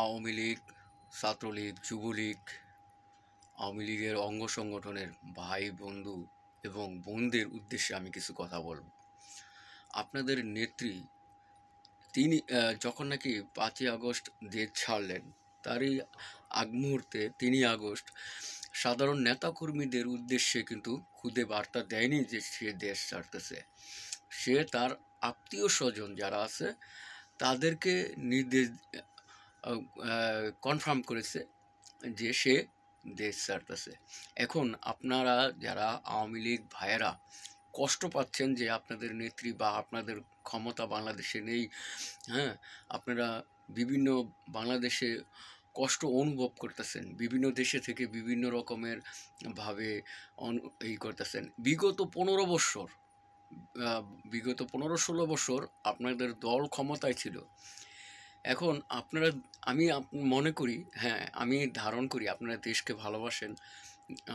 আওয়ামী লীগ, ছাত্রলীগ, যুবলীগ, আওয়ামী লীগের অঙ্গ সংগঠনের ভাই বন্ধু এবং বোনদের উদ্দেশ্যে আমি কিছু কথা বলব। আপনাদের নেত্রী তিনি যখন নাকি 5ই আগস্ট দেশ ছাড়লেন, তারই আগ মুহূর্তে 3ই আগস্ট সাধারণ নেতাকর্মীদের উদ্দেশ্যে কিন্তু খুদে বার্তা দেয়নি যে সে দেশ ছাড়তেছে। সে তার আত্মীয় স্বজন যারা আছে তাদেরকে নির্দেশ কনফার্ম করেছে যে সে দেশ ছাড়তেছে। এখন আপনারা যারা আওয়ামী লীগ ভাইয়েরা কষ্ট পাচ্ছেন যে আপনাদের নেত্রী বা আপনাদের ক্ষমতা বাংলাদেশে নেই, হ্যাঁ, আপনারা বিভিন্ন বাংলাদেশে কষ্ট অনুভব করতেছেন, বিভিন্ন দেশে থেকে বিভিন্ন রকমের ভাবে করতেছেন। বিগত 15-16 বছর আপনাদের দল ক্ষমতায় ছিল। এখন আপনারা মনে করি, হ্যাঁ, আমি ধারণ করি আপনারা দেশকে ভালোবাসেন,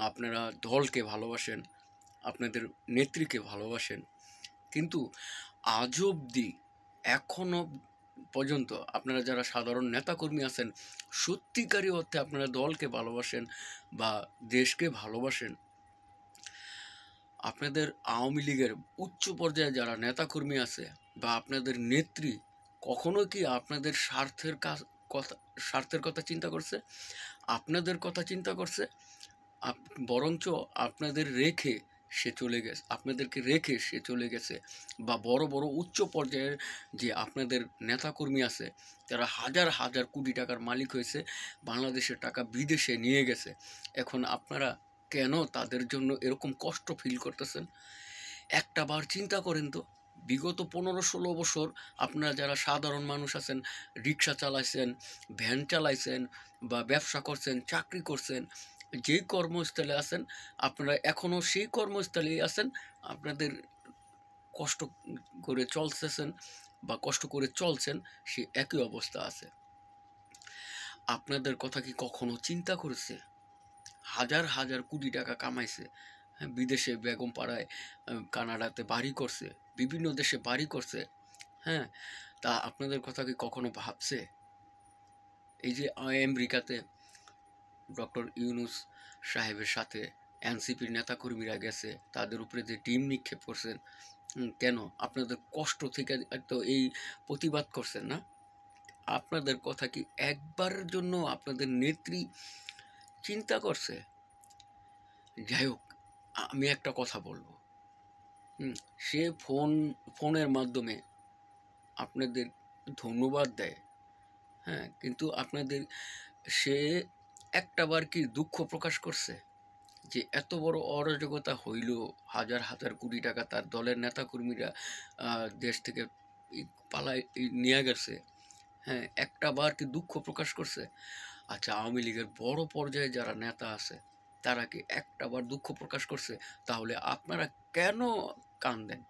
আপনারা দলকে ভালোবাসেন, আপনাদের নেত্রীকে ভালোবাসেন, কিন্তু আজ অবধি এখনো পর্যন্ত আপনারা যারা সাধারণ নেতাকর্মী আছেন, সত্যিকারী অর্থে আপনারা দলকে ভালোবাসেন বা দেশকে ভালোবাসেন, আপনাদের আওয়ামী লীগের উচ্চ পর্যায়ে যারা নেতাকর্মী আছে বা আপনাদের নেত্রী কখনো কি আপনাদের স্বার্থের কথা চিন্তা করছে? আপনাদের কথা চিন্তা করছে? বরঞ্চ আপনাদেরকে রেখে সে চলে গেছে। বা বড় বড় উচ্চ পর্যায়ের যে আপনাদের নেতাকর্মী আছে তারা হাজার হাজার কোটি টাকার মালিক হয়েছে, বাংলাদেশের টাকা বিদেশে নিয়ে গেছে। এখন আপনারা কেন তাদের জন্য এরকম কষ্ট ফিল করতেছেন? একটা বার চিন্তা করেন তো, বিগত 15-16 বছর আপনারা যারা সাধারণ মানুষ আছেন, রিক্সা চালাইছেন, ভ্যান চালাইছেন বা ব্যবসা করছেন, চাকরি করছেন, যেই কর্মস্থলে আছেন আপনারা এখনও সেই কর্মস্থলেই আছেন, আপনাদের কষ্ট করে চলতেছেন বা কষ্ট করে চলছেন, সে একই অবস্থা আছে। আপনাদের কথা কি কখনো চিন্তা করেছে? হাজার হাজার কোটি টাকা কামাইছে, বিদেশে বেগম পাড়ায়, কানাডাতে বাড়ি করছে, বিভিন্ন দেশে বাড়ি করছে, হ্যাঁ, তা আপনাদের কথা কি কখনো ভাবছে? এই যে আমেরিকাতে ডক্টর ইউনূস সাহেবের সাথে এনসিপির নেতাকর্মীরা গেছে, তাদের উপরে যে ডিম নিক্ষেপ করছেন, কেন? আপনাদের কষ্ট থেকে তো এই প্রতিবাদ করছেন না? আপনাদের কথা কি একবারের জন্য আপনাদের নেত্রী চিন্তা করছে? যাই হোক, আমি একটা কথা বলবো, সে ফোনের মাধ্যমে আপনাদের ধন্যবাদ দেয়, হ্যাঁ, কিন্তু সে একটাবার কি দুঃখ প্রকাশ করছে যে এত বড় অরাজকতা হইল, হাজার হাজার কোটি টাকা তার দলের নেতাকর্মীরা দেশ থেকে পালায় নিয়ে গেছে, হ্যাঁ, একটাবার কি দুঃখ প্রকাশ করছে? আচ্ছা, আওয়ামী লীগের বড় পর্যায়ে যারা নেতা আছে তারা কি একটাবার দুঃখ প্রকাশ করছে? তাহলে আপনারা কেন কাঁদেন?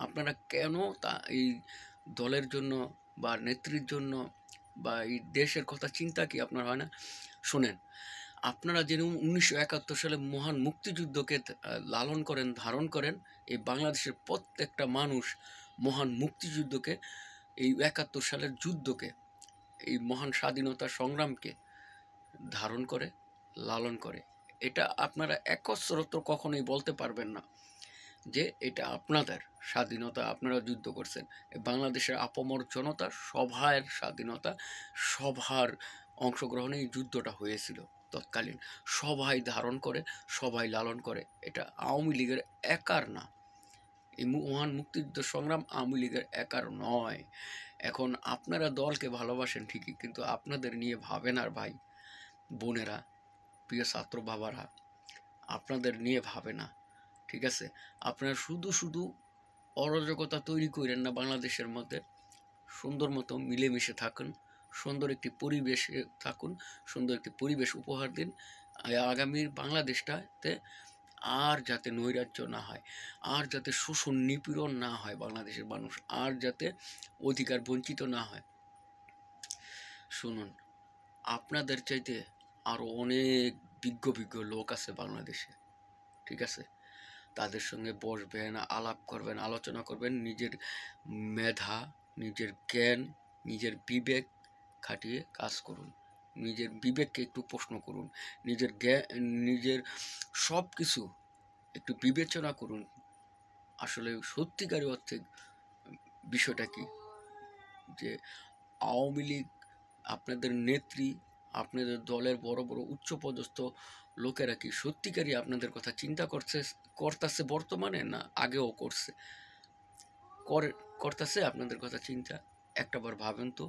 আপনারা কেন এই দলের জন্য বা নেত্রীর জন্য বা এই দেশের কথা চিন্তা কি আপনার হয় না? শোনেন, আপনারা যেরকম 1971 সালে মহান মুক্তিযুদ্ধকে লালন করেন, ধারণ করেন, এই বাংলাদেশের প্রত্যেকটা মানুষ মহান মুক্তিযুদ্ধকে, এই 71 সালের যুদ্ধকে, এই মহান স্বাধীনতা সংগ্রামকে ধারণ করে, লালন করে। এটা আপনারা একচ্ছত্র কখনোই বলতে পারবেন না যে এটা আপনাদের স্বাধীনতা, আপনারা যুদ্ধ করছেন। বাংলাদেশের আপামর জনতা সবার স্বাধীনতা, সবার অংশগ্রহণে এই যুদ্ধটা হয়েছিল। তৎকালীন সবাই ধারণ করে, সবাই লালন করে। এটা আওয়ামী লীগের একার না, এই মহান মুক্তিযুদ্ধ সংগ্রাম আওয়ামী লীগের একার নয়। এখন আপনারা দলকে ভালোবাসেন ঠিকই, কিন্তু আপনাদের নিয়ে ভাবেন আর ভাই বোনেরা, প্রিয় ছাত্র বাবারা, আপনাদের নিয়ে ভাবে না, ঠিক আছে? আপনারা শুধু অরাজকতা তৈরি করেন না বাংলাদেশের মধ্যে। সুন্দর মতো মিলেমিশে থাকুন, সুন্দর একটি পরিবেশে থাকুন, সুন্দর একটি পরিবেশ উপহার দিন। আগামীর বাংলাদেশটাতে আর যাতে নৈরাজ্য না হয়, আর যাতে শোষণ নিপীড়ন না হয় বাংলাদেশের মানুষ, আর যাতে অধিকার বঞ্চিত না হয়। শুনুন, আপনাদের চাইতে আরও অনেক বিজ্ঞ লোক আছে বাংলাদেশে, ঠিক আছে? তাদের সঙ্গে বসবেন, আলাপ করবেন, আলোচনা করবেন, নিজের মেধা, নিজের জ্ঞান, নিজের বিবেক খাটিয়ে কাজ করুন, নিজের বিবেককে একটু প্রশ্ন করুন, নিজের সব কিছু একটু বিবেচনা করুন। আসলে সত্যিকার অর্থে বিষয়টা কি, যে আওয়ামী লীগ, আপনাদের নেত্রী, আপনাদের দলের বড় বড় উচ্চপদস্থ লোকেরা কি সত্যিকারই আপনাদের কথা চিন্তা করতেছে বর্তমানে, না আগেও করতেছে আপনাদের কথা চিন্তা? একটাবার ভাবেন তো।